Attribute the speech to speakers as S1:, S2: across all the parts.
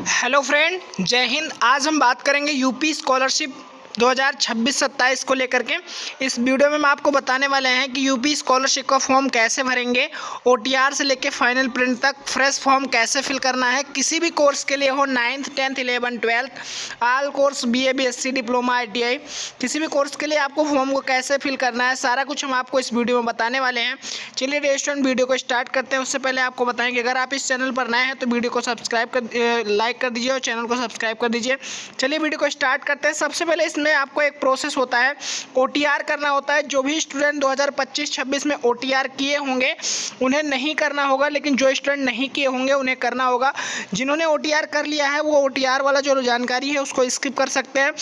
S1: Hello friend, जय हिंद। आज हम बात करेंगे यूपी स्कॉलरशिप 2026-27 को लेकर के। इस वीडियो में हम आपको बताने वाले हैं कि यूपी स्कॉलरशिप का फॉर्म कैसे भरेंगे, ओटीआर से लेकर फाइनल प्रिंट तक फ्रेश फॉर्म कैसे फिल करना है। किसी भी कोर्स के लिए हो, 9th 10th 11th 12th all course, BA BSc diploma ITI, किसी भी कोर्स के लिए आपको फॉर्म को कैसे फिल करना है, सारा कुछ हम आपको इस वीडियो में बताने वाले हैं। चलिए डियर स्टूडेंट, वीडियो को स्टार्ट करते हैं। उससे पहले आपको बताएंगे, अगर आप इस चैनल पर नए हैं तो वीडियो को लाइक कर दीजिए और चैनल को सब्सक्राइब कर दीजिए। चलिए वीडियो को स्टार्ट करते हैं। सबसे पहले इसमें आपको एक प्रोसेस होता है, ओटीआर करना होता है। जो भी स्टूडेंट 2025-26 में ओटीआर किए होंगे उन्हें नहीं करना होगा, लेकिन जो स्टूडेंट नहीं किए होंगे उन्हें करना होगा। जिन्होंने ओटीआर कर लिया है वो ओटीआर वाला जो जानकारी है उसको स्किप कर सकते हैं।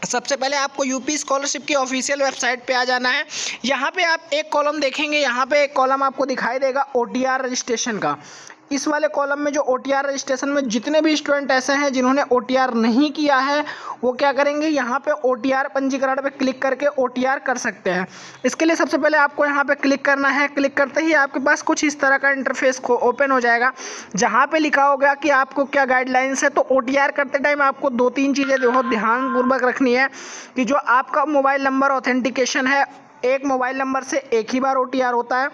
S1: सबसे पहले आपको यूपी स्कॉलरशिप की ऑफिशियल वेबसाइट पे आ जाना है। यहाँ पे आप एक कॉलम देखेंगे, यहाँ पे एक कॉलम आपको दिखाई देगा ओटीआर रजिस्ट्रेशन का। इस वाले कॉलम में जो ओटीआर रजिस्ट्रेशन में जितने भी स्टूडेंट ऐसे हैं जिन्होंने ओटीआर नहीं किया है वो क्या करेंगे, यहाँ पे ओटीआर पंजीकरण पे क्लिक करके ओटीआर कर सकते हैं। इसके लिए सबसे पहले आपको यहाँ पे क्लिक करना है। क्लिक करते ही आपके पास कुछ इस तरह का इंटरफेस को ओपन हो जाएगा, जहाँ पे लिखा होगा कि आपको क्या गाइडलाइंस है। तो ओटीआर करते टाइम आपको 2-3 चीज़ें बहुत ध्यानपूर्वक रखनी है कि जो आपका मोबाइल नंबर ऑथेंटिकेशन है, एक मोबाइल नंबर से एक ही बार ओटीआर होता है।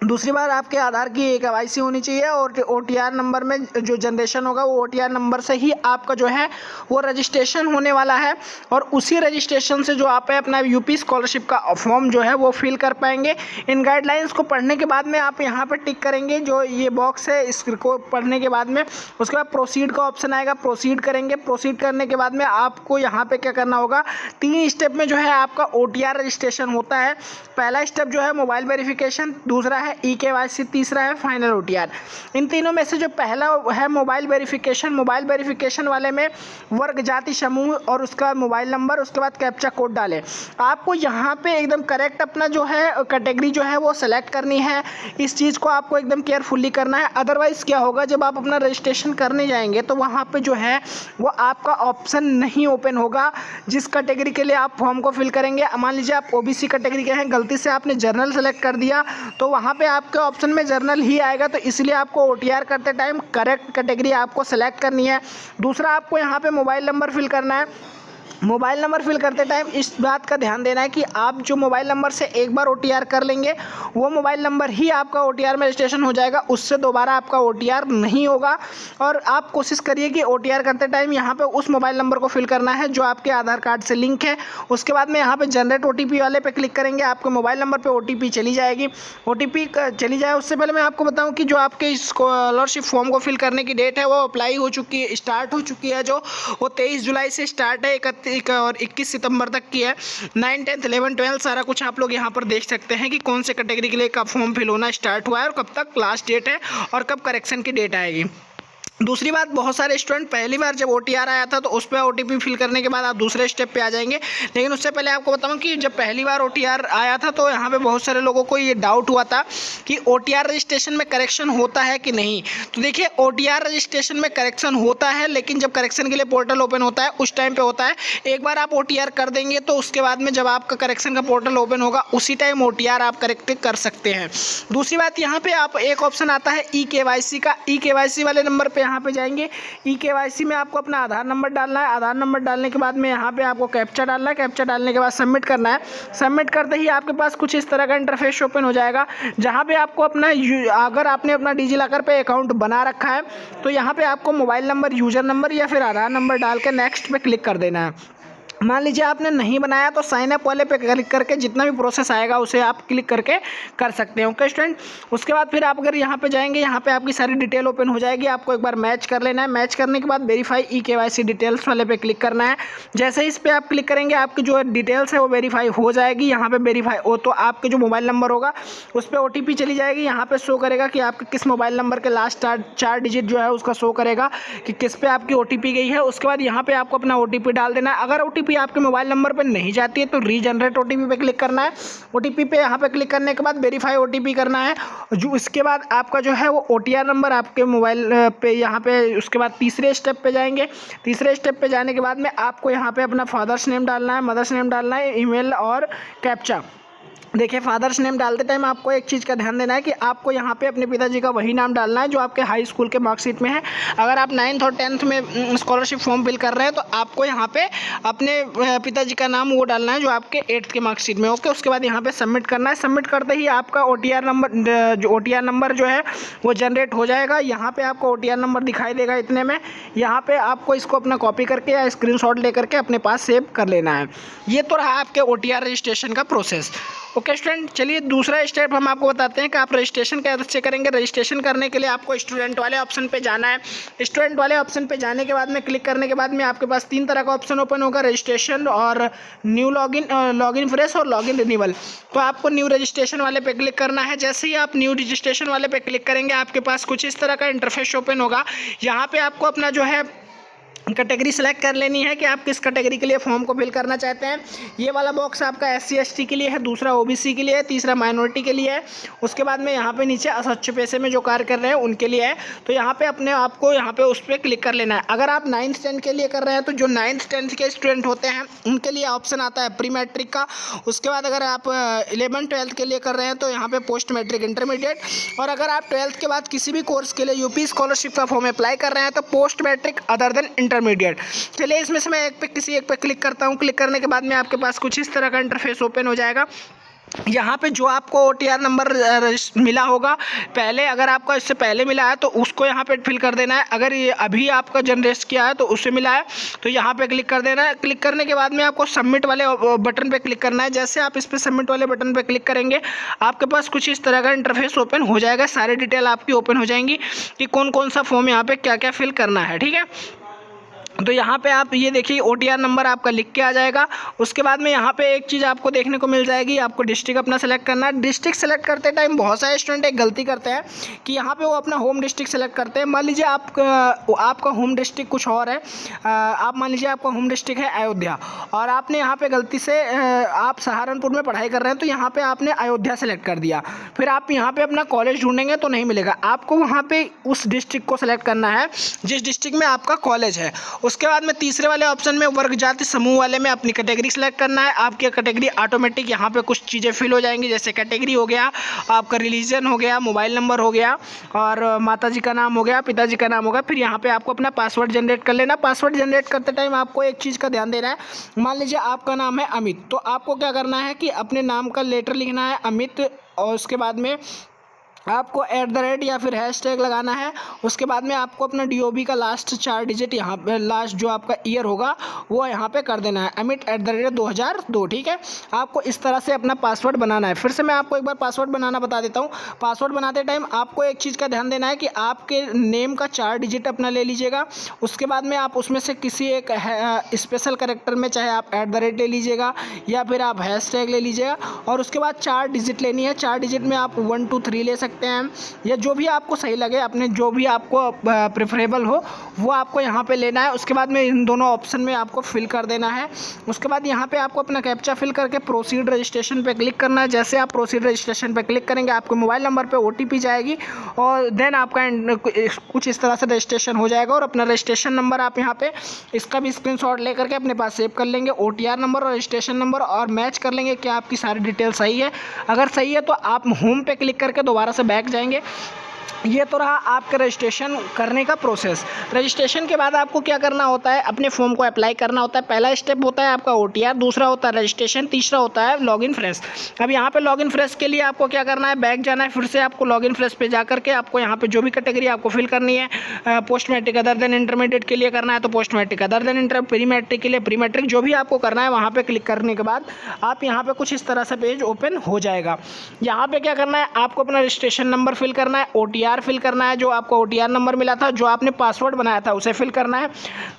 S1: दूसरी बार आपके आधार की KYC होनी चाहिए और ओटीआर नंबर में जो जनरेशन होगा वो ओटीआर नंबर से ही आपका जो है वो रजिस्ट्रेशन होने वाला है। और उसी रजिस्ट्रेशन से जो आप अपना यूपी स्कॉलरशिप का फॉर्म जो है वो फिल कर पाएंगे। इन गाइडलाइंस को पढ़ने के बाद में आप यहाँ पर टिक करेंगे, जो ये बॉक्स है इसको पढ़ने के बाद में उसके बाद प्रोसीड का ऑप्शन आएगा, प्रोसीड करेंगे। प्रोसीड करने के बाद में आपको यहाँ पर क्या करना होगा, 3 स्टेप में जो है आपका ओटीआर रजिस्ट्रेशन होता है। पहला स्टेप जो है मोबाइल वेरिफिकेशन, दूसरा है KYC, तीसरा है फाइनल ओटीआर। इन तीनों में से जो पहला है मोबाइल वेरिफिकेशन, मोबाइल वेरिफिकेशन वाले में वर्ग जाति समूह और उसका मोबाइल नंबर, उसके बाद कैप्चा कोड डालें। आपको यहाँ पे एकदम करेक्ट अपना जो है कैटेगरी जो है वो सेलेक्ट करनी है। इस चीज़ को आपको एकदम केयरफुली करना है। अदरवाइज़ क्या होगा, जब आप अपना रजिस्ट्रेशन करने जाएंगे तो वहाँ पे जो है वो आपका ऑप्शन नहीं ओपन होगा जिस कैटेगरी के लिए आप फॉर्म को फिल करेंगे। मान लीजिए आप OBC कैटेगरी के हैं, गलती से आपने जनरल सेलेक्ट कर दिया तो वहाँ पे आपके ऑप्शन में जनरल ही आएगा। तो इसलिए आपको ओटीआर करते टाइम करेक्ट कैटेगरी आपको सेलेक्ट करनी है। दूसरा, आपको यहाँ पे मोबाइल नंबर फिल करना है। मोबाइल नंबर फिल करते टाइम इस बात का ध्यान देना है कि आप जो मोबाइल नंबर से एक बार ओटीआर कर लेंगे वो मोबाइल नंबर ही आपका ओटीआर में रजिस्ट्रेशन हो जाएगा, उससे दोबारा आपका ओटीआर नहीं होगा। और आप कोशिश करिए कि ओटीआर करते टाइम यहाँ पे उस मोबाइल नंबर को फिल करना है जो आपके आधार कार्ड से लिंक है। उसके बाद में यहाँ पे जनरेट OTP वाले पे क्लिक करेंगे, आपके मोबाइल नंबर पर OTP चली जाएगी। OTP चली जाए उससे पहले मैं आपको बताऊँ कि जो आपके स्कॉलरशिप फॉर्म को फिल करने की डेट है वो अप्लाई हो चुकी है, स्टार्ट हो चुकी है। जो वो 23 जुलाई से स्टार्ट है, 31 और 21 सितंबर तक की है। 9th 10th 11th 12th सारा कुछ आप लोग यहाँ पर देख सकते हैं कि कौन से कैटेगरी के लिए कब फॉर्म फिल होना स्टार्ट हुआ है और कब तक लास्ट डेट है और कब करेक्शन की डेट आएगी। दूसरी बात, बहुत सारे स्टूडेंट पहली बार जब ओटीआर आया था तो उस पर OTP फिल करने के बाद आप दूसरे स्टेप पे आ जाएंगे। लेकिन उससे पहले आपको बताऊं कि जब पहली बार ओटीआर आया था तो यहाँ पे बहुत सारे लोगों को ये डाउट हुआ था कि ओटीआर रजिस्ट्रेशन में करेक्शन होता है कि नहीं। तो देखिए, ओटीआर रजिस्ट्रेशन में करेक्शन होता है, लेकिन जब करेक्शन के लिए पोर्टल ओपन होता है उस टाइम पर होता है। एक बार आप ओटीआर कर देंगे तो उसके बाद में जब आपका करेक्शन का पोर्टल ओपन होगा उसी टाइम ओटीआर आप करेक्ट कर सकते हैं। दूसरी बात, यहाँ पर आप एक ऑप्शन आता है KYC का। KYC वाले नंबर पर यहाँ पर जाएंगे। KYC में आपको अपना आधार नंबर डालना है। आधार नंबर डालने के बाद में यहाँ पे आपको कैप्चा डालना है। कैप्चा डालने के बाद सबमिट करना है। सबमिट करते ही आपके पास कुछ इस तरह का इंटरफेस ओपन हो जाएगा, जहाँ पे आपको अपना अगर आपने अपना डिजिलॉकर पे अकाउंट बना रखा है तो यहाँ पे आपको मोबाइल नंबर, यूजर नंबर या फिर आधार नंबर डाल के नेक्स्ट पे क्लिक कर देना है। मान लीजिए आपने नहीं बनाया तो साइन अप वाले पे क्लिक करके जितना भी प्रोसेस आएगा उसे आप क्लिक करके कर सकते हैं। ओके स्टूडेंट, उसके बाद फिर आप अगर यहाँ पे जाएंगे, यहाँ पे आपकी सारी डिटेल ओपन हो जाएगी। आपको एक बार मैच कर लेना है। मैच करने के बाद वेरीफाई KYC डिटेल्स वाले पे क्लिक करना है। जैसे ही इस पर आप क्लिक करेंगे आपकी जो डिटेल्स है वो वेरीफाई हो जाएगी। यहाँ पे वेरीफाई हो तो आपके जो मोबाइल नंबर होगा उस पर OTP चली जाएगी। यहाँ पर शो करेगा कि आपके किस मोबाइल नंबर के लास्ट 4 डिजिट जो है उसका शो करेगा कि किस पे आपकी OTP गई है। उसके बाद यहाँ पर आपको अपना OTP डाल देना है। अगर OTP आपके मोबाइल नंबर पे नहीं जाती है तो रीजनरेट OTP पे क्लिक करना है। OTP पे यहाँ पे क्लिक करने के बाद वेरीफाई OTP करना है। जो इसके बाद आपका जो है वो OTR नंबर आपके मोबाइल पे यहाँ पे, उसके बाद तीसरे स्टेप पे जाएंगे। तीसरे स्टेप पे जाने के बाद में आपको यहाँ पे अपना फादर्स नेम डालना है, मदर्स नेम डालना है, ईमेल और कैप्चा। देखिए, फादर्स नेम डालते टाइम आपको एक चीज़ का ध्यान देना है कि आपको यहाँ पे अपने पिताजी का वही नाम डालना है जो आपके हाई स्कूल के मार्कशीट में है। अगर आप 9th और 10th में स्कॉलरशिप फॉर्म फिल कर रहे हैं तो आपको यहाँ पे अपने पिताजी का नाम वो डालना है जो आपके 8th के मार्कशीट में। ओके, उसके बाद यहाँ पे सबमिट करना है। सबमिट करते ही आपका OTR नंबर जो है वो जनरेट हो जाएगा। यहाँ पर आपको OTR नंबर दिखाई देगा इतने में। यहाँ पर आपको इसको अपना कॉपी करके या स्क्रीनशॉट ले करके अपने पास सेव कर लेना है। ये तो रहा आपके OTR रजिस्ट्रेशन का प्रोसेस। ओके स्टूडेंट, चलिए दूसरा स्टेप हम आपको बताते हैं कि आप रजिस्ट्रेशन कैसे करेंगे। रजिस्ट्रेशन करने के लिए आपको स्टूडेंट वाले ऑप्शन पे जाना है। स्टूडेंट वाले ऑप्शन पे जाने के बाद में क्लिक करने के बाद में आपके पास 3 तरह का ऑप्शन ओपन होगा, रजिस्ट्रेशन और न्यू लॉगिन फ्रेश और लॉगिन रिन्यूअल। तो आपको न्यू रजिस्ट्रेशन वाले पे क्लिक करना है। जैसे ही आप न्यू रजिस्ट्रेशन वाले पे क्लिक करेंगे आपके पास कुछ इस तरह का इंटरफेस ओपन होगा। यहाँ पर आपको अपना जो है कैटेगरी सेलेक्ट कर लेनी है कि आप किस कैटेगरी के लिए फॉर्म को फिल करना चाहते हैं। ये वाला बॉक्स आपका SC ST के लिए है, दूसरा OBC के लिए है, तीसरा माइनॉरिटी के लिए है। उसके बाद में यहाँ पे नीचे असच्छ पैसे में जो कार्य कर रहे हैं उनके लिए है। तो यहाँ पे अपने आपको यहाँ पे उस पर क्लिक कर लेना है। अगर आप 9th 10th के लिए कर रहे हैं तो जो 9th 10th के स्टूडेंट होते हैं उनके लिए ऑप्शन आता है प्री मैट्रिक का। उसके बाद अगर आप 11th 12th के लिए कर रहे हैं तो यहाँ पे पोस्ट मैट्रिक इंटरमीडिएट। और अगर आप 12th के बाद किसी भी कोर्स के लिए UP स्कॉलरशिप का फॉर्म अप्लाई कर रहे हैं तो post matric other than intermediate. चलिए इसमें से मैं किसी एक पे क्लिक करता हूँ। क्लिक करने के बाद में आपके पास कुछ इस तरह का इंटरफेस ओपन हो जाएगा। यहाँ पे जो आपको OTR नंबर मिला होगा पहले, अगर आपका इससे पहले मिला है तो उसको यहाँ पे फिल कर देना है। अगर ये अभी आपका जनरेट किया है तो उससे मिला है तो यहाँ पे क्लिक कर देना है। क्लिक करने के बाद में आपको सबमिट वाले बटन पे क्लिक करना है। जैसे आप इस पर सबमिट वाले बटन पे क्लिक करेंगे आपके पास कुछ इस तरह का इंटरफेस ओपन हो जाएगा। सारी डिटेल आपकी ओपन हो जाएंगी कि कौन कौन सा फॉर्म यहाँ पे क्या क्या फिल करना है। ठीक है, तो यहाँ पे आप ये देखिए OTR नंबर आपका लिख के आ जाएगा। उसके बाद में यहाँ पे एक चीज़ आपको देखने को मिल जाएगी, आपको डिस्ट्रिक्ट अपना सेलेक्ट करना है। डिस्ट्रिक्ट सेलेक्ट करते टाइम बहुत सारे स्टूडेंट एक गलती करते हैं कि यहाँ पे वो अपना होम डिस्ट्रिक्ट सेलेक्ट करते हैं। मान लीजिए आपका होम डिस्ट्रिक्ट कुछ और है। आप मान लीजिए आपका होम डिस्ट्रिक्ट है अयोध्या और आपने यहाँ पर गलती से आप सहारनपुर में पढ़ाई कर रहे हैं तो यहाँ पर आपने अयोध्या सेलेक्ट कर दिया। फिर आप यहाँ पर अपना कॉलेज ढूंढेंगे तो नहीं मिलेगा। आपको वहाँ पर उस डिस्ट्रिक्ट को सेलेक्ट करना है जिस डिस्ट्रिक्ट में आपका कॉलेज है। उसके बाद में तीसरे वाले ऑप्शन में वर्ग जाति समूह वाले में अपनी कैटेगरी सेलेक्ट करना है। आपकी कैटेगरी ऑटोमेटिक यहाँ पे कुछ चीज़ें फिल हो जाएंगी, जैसे कैटेगरी हो गया, आपका रिलीजन हो गया, मोबाइल नंबर हो गया और माताजी का नाम हो गया, पिताजी का नाम हो गया। फिर यहाँ पे आपको अपना पासवर्ड जनरेट कर लेना। पासवर्ड जनरेट करते टाइम आपको एक चीज़ का ध्यान देना है। मान लीजिए आपका नाम है अमित, तो आपको क्या करना है कि अपने नाम का लेटर लिखना है अमित और उसके बाद में आपको @ या फिर हैशटैग लगाना है। उसके बाद में आपको अपना DOB का लास्ट 4 डिजिट यहाँ पे लास्ट जो आपका ईयर होगा वो यहाँ पे कर देना है अमित @2002। ठीक है, आपको इस तरह से अपना पासवर्ड बनाना है। फिर से मैं आपको एक बार पासवर्ड बनाना बता देता हूँ। पासवर्ड बनाते टाइम आपको एक चीज़ का ध्यान देना है कि आपके नेम का 4 डिजिट अपना ले लीजिएगा। उसके बाद में आप उसमें से किसी एक स्पेशल कैरेक्टर में चाहे आप @ ले लीजिएगा या फिर आप हैशटैग ले लीजिएगा और उसके बाद 4 डिजिट लेनी है। 4 डिजिट में आप 1 2 3 ले सकते हैं या जो भी आपको सही लगे, अपने जो भी आपको प्रेफरेबल हो वो आपको यहाँ पे लेना है। उसके बाद में इन दोनों ऑप्शन में आपको फिल कर देना है। उसके बाद यहाँ पे आपको अपना कैप्चा फिल करके प्रोसीड रजिस्ट्रेशन पे क्लिक करना है। जैसे आप प्रोसीड रजिस्ट्रेशन पे क्लिक करेंगे आपके मोबाइल नंबर पे OTP जाएगी और देन आपका कुछ इस तरह से रजिस्ट्रेशन हो जाएगा। और अपना रजिस्ट्रेशन नंबर आप यहाँ पे इसका भी स्क्रीनशॉट ले करके अपने पास सेव कर लेंगे। OTR नंबर और रजिस्ट्रेशन नंबर और मैच कर लेंगे कि आपकी सारी डिटेल सही है। अगर सही है तो आप होम पे क्लिक करके दोबारा से बैक जाएंगे। ये तो रहा आपके रजिस्ट्रेशन करने का प्रोसेस। रजिस्ट्रेशन के बाद आपको क्या करना होता है, अपने फॉर्म को अप्लाई करना होता है। पहला स्टेप होता है आपका OTR, दूसरा होता है रजिस्ट्रेशन, तीसरा होता है लॉगिन फ्रेश। अब यहाँ पे लॉगिन फ्रेश के लिए आपको क्या करना है, बैक जाना है। फिर से आपको लॉगिन फ्रेश पे जा करके आपको यहाँ पे जो भी कैटेगरी आपको फिल करनी है, post matric other than intermediate के लिए करना है तो post matric other than inter, pre matric के लिए प्री मैट्रिक, जो भी आपको करना है वहाँ पर क्लिक करने के बाद आप यहाँ पर कुछ इस तरह से पेज ओपन हो जाएगा। यहाँ पर क्या करना है, आपको अपना रजिस्ट्रेशन नंबर फिल करना है, OTR फिल करना है, जो आपको OTR नंबर मिला था, जो आपने पासवर्ड बनाया था उसे फिल करना है।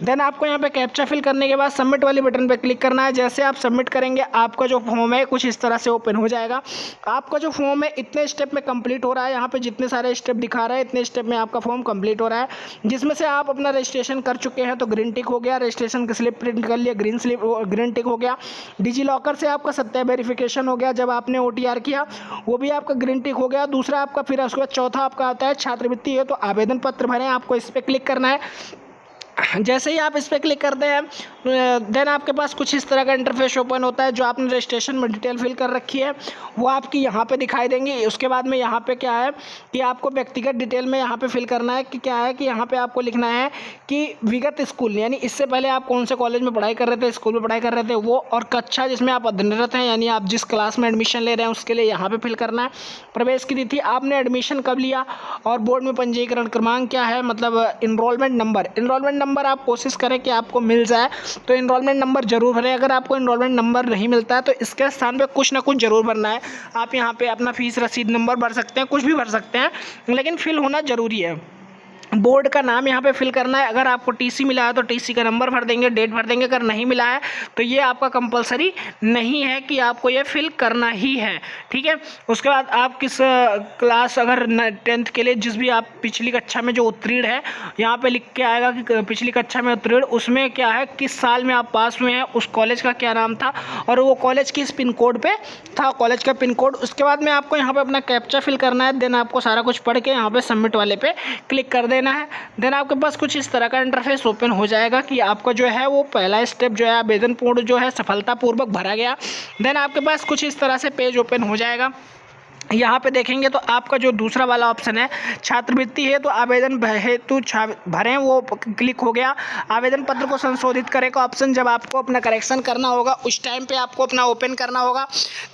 S1: देन आपको यहाँ पे कैप्चा फिल करने के बाद सबमिट वाले बटन पे क्लिक करना है। जैसे आप सबमिट करेंगे आपका जो फॉर्म है कुछ इस तरह से ओपन हो जाएगा। आपका जो फॉर्म है इतने स्टेप में कंप्लीट हो रहा है। यहाँ पे जितने सारे स्टेप दिखा रहे हैं इतने स्टेप में आपका फॉर्म कंप्लीट हो रहा है, जिसमें से आप अपना रजिस्ट्रेशन कर चुके हैं तो ग्रीन टिक हो गया, रजिस्ट्रेशन की स्लिप प्रिंट कर लिया, ग्रीन टिक हो गया, डिजी लॉकर से आपका सत्या वेरिफिकेशन हो गया, जब आपने OTR किया वो भी आपका ग्रीन टिक हो गया। दूसरा आपका फिर उसके बाद चौथा आपका आता है छात्रवृत्ति है तो आवेदन पत्र भरें, आपको इस पर क्लिक करना है। जैसे ही आप इस पर क्लिक करते हैं देन आपके पास कुछ इस तरह का इंटरफेस ओपन होता है। जो आपने रजिस्ट्रेशन में डिटेल फिल कर रखी है वो आपकी यहाँ पे दिखाई देंगी। उसके बाद में यहाँ पे क्या है कि आपको व्यक्तिगत डिटेल में यहाँ पे फिल करना है कि क्या है कि यहाँ पे आपको लिखना है कि विगत स्कूल, यानी इससे पहले आप कौन से कॉलेज में पढ़ाई कर रहे थे, स्कूल में पढ़ाई कर रहे थे वो, और कक्षा जिसमें आप अध्ययनरत हैं यानी आप जिस क्लास में एडमिशन ले रहे हैं उसके लिए यहाँ पर फिल करना है। प्रवेश की तिथि, आपने एडमिशन कब लिया, और बोर्ड में पंजीकरण क्रमांक क्या है, मतलब इनरोलमेंट नंबर आप कोशिश करें कि आपको मिल जाए, तो इनरोलमेंट नंबर जरूर भरें। अगर आपको इनरोलमेंट नंबर नहीं मिलता है तो इसके स्थान पे कुछ ना कुछ जरूर भरना है। आप यहाँ पे अपना फीस रसीद नंबर भर सकते हैं, कुछ भी भर सकते हैं, लेकिन फिल होना जरूरी है। बोर्ड का नाम यहाँ पे फिल करना है। अगर आपको टीसी मिला है तो टीसी का नंबर भर देंगे, डेट भर देंगे। अगर नहीं मिला है तो ये आपका कंपलसरी नहीं है कि आपको ये फिल करना ही है, ठीक है। उसके बाद आप किस क्लास, अगर 10th के लिए जिस भी आप पिछली कक्षा में जो उत्तीर्ण है, यहाँ पे लिख के आएगा कि पिछली कक्षा में उत्तीर्ण, उसमें क्या है किस साल में आप पास हुए हैं, उस कॉलेज का क्या नाम था और वो कॉलेज किस पिन कोड पे था, कॉलेज का पिन कोड। उसके बाद में आपको यहाँ पे अपना कैप्चा फिल करना है। देन आपको सारा कुछ पढ़ के यहाँ पे सबमिट वाले पे क्लिक कर देना है। देन आपके पास कुछ इस तरह का इंटरफेस ओपन हो जाएगा कि आपका जो है वो पहला स्टेप जो है आवेदन पूर्ण जो है सफलतापूर्वक भरा गया। देन आपके पास कुछ इस तरह से पेज ओपन हो जाएगा। यहाँ पे देखेंगे तो आपका जो दूसरा वाला ऑप्शन है छात्रवृत्ति है तो आवेदन हेतु भरें, वो क्लिक हो गया। आवेदन पत्र को संशोधित करें का ऑप्शन, जब आपको अपना करेक्शन करना होगा उस टाइम पे आपको अपना ओपन करना होगा।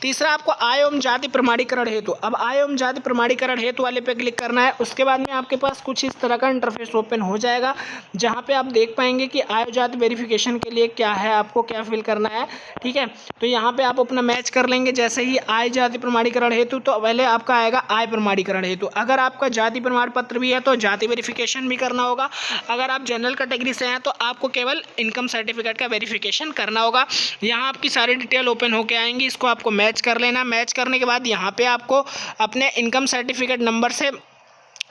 S1: तीसरा आपको आय एवं जाति प्रमाणीकरण हेतु, अब आय एवं जाति प्रमाणीकरण हेतु वाले पे क्लिक करना है। उसके बाद में आपके पास कुछ इस तरह का इंटरफेस ओपन हो जाएगा जहाँ पे आप देख पाएंगे कि आय जाति वेरिफिकेशन के लिए क्या है, आपको क्या फिल करना है, ठीक है। तो यहाँ पे आप अपना मैच कर लेंगे। जैसे ही आय जाति प्रमाणीकरण हेतु, तो पहले आपका आएगा आय प्रमाणीकरण हेतु। अगर आपका जाति प्रमाण पत्र भी है तो जाति वेरिफिकेशन भी करना होगा। अगर आप जनरल कैटेगरी से हैं तो आपको केवल इनकम सर्टिफिकेट का वेरिफिकेशन करना होगा। यहाँ आपकी सारी डिटेल ओपन होके आएंगी, इसको आपको मैच कर लेना। मैच करने के बाद यहाँ पे आपको अपने इनकम सर्टिफिकेट नंबर से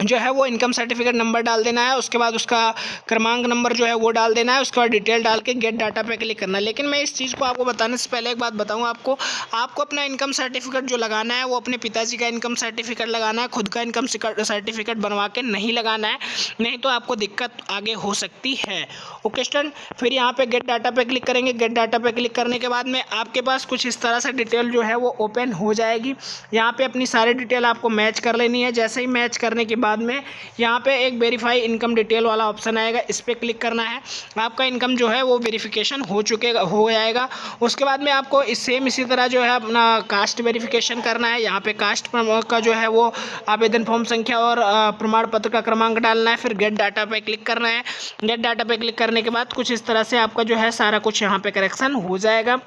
S1: जो है वो इनकम सर्टिफिकेट नंबर डाल देना है। उसके बाद उसका क्रमांक नंबर जो है वो डाल देना है। उसके बाद डिटेल डाल के गेट डाटा पे क्लिक करना है। लेकिन मैं इस चीज़ को आपको बताने से पहले एक बात बताऊँ आपको अपना इनकम सर्टिफिकेट जो लगाना है वो अपने पिताजी का इनकम सर्टिफिकेट लगाना है, खुद का इनकम सर्टिफिकेट बनवा के नहीं लगाना है, नहीं तो आपको दिक्कत आगे हो सकती है। ओके स्टूडेंट, फिर यहाँ पे गेट डाटा पे क्लिक करेंगे। गेट डाटा पे क्लिक करने के बाद में आपके पास कुछ इस तरह से डिटेल जो है वो ओपन हो जाएगी। यहाँ पे अपनी सारी डिटेल आपको मैच कर लेनी है। जैसे ही मैच करने के बाद में यहाँ पे एक वेरीफाई इनकम डिटेल वाला ऑप्शन आएगा, इस पर क्लिक करना है। आपका इनकम जो है वो वेरिफिकेशन हो जाएगा। उसके बाद में आपको इसी तरह जो है अपना कास्ट वेरिफिकेशन करना है। यहाँ पे कास्ट का जो है वो आवेदन फॉर्म संख्या और प्रमाण पत्र का क्रमांक डालना है। फिर गेट डाटा पे क्लिक करना है। गेट डाटा पे क्लिक करने के बाद कुछ इस तरह से आपका जो है सारा कुछ यहाँ पे करेक्शन हो जाएगा,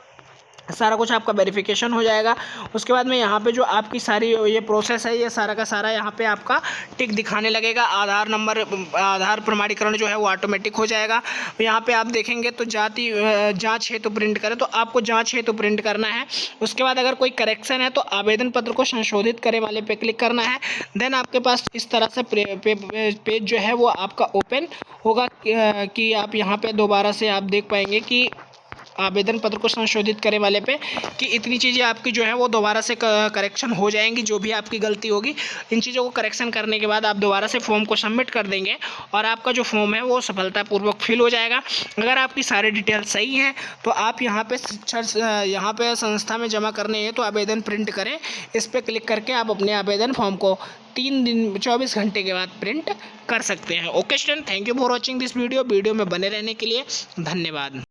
S1: सारा कुछ आपका वेरिफिकेशन हो जाएगा। उसके बाद में यहाँ पे जो आपकी सारी ये प्रोसेस है ये सारा का सारा यहाँ पे आपका टिक दिखाने लगेगा। आधार नंबर, आधार प्रमाणीकरण जो है वो ऑटोमेटिक हो जाएगा। यहाँ पे आप देखेंगे तो जाति जांच हेतु प्रिंट करें, तो आपको जांच हेतु प्रिंट करना है। उसके बाद अगर कोई करेक्शन है तो आवेदन पत्र को संशोधित करें वाले पे क्लिक करना है। देन आपके पास इस तरह से पेज जो है वो आपका ओपन होगा कि आप यहाँ पे दोबारा से आप देख पाएंगे कि आवेदन पत्र को संशोधित करें वाले पे कि इतनी चीज़ें आपकी जो है वो दोबारा से करेक्शन हो जाएंगी। जो भी आपकी गलती होगी इन चीज़ों को करेक्शन करने के बाद आप दोबारा से फॉर्म को सबमिट कर देंगे और आपका जो फॉर्म है वो सफलतापूर्वक फिल हो जाएगा। अगर आपकी सारी डिटेल सही है तो आप यहाँ पे संस्था में जमा करने हैं तो आवेदन प्रिंट करें, इस पर क्लिक करके आप अपने आवेदन फॉर्म को 3 दिन 24 घंटे के बाद प्रिंट कर सकते हैं। Okay student, thank you for watching this video में बने रहने के लिए धन्यवाद।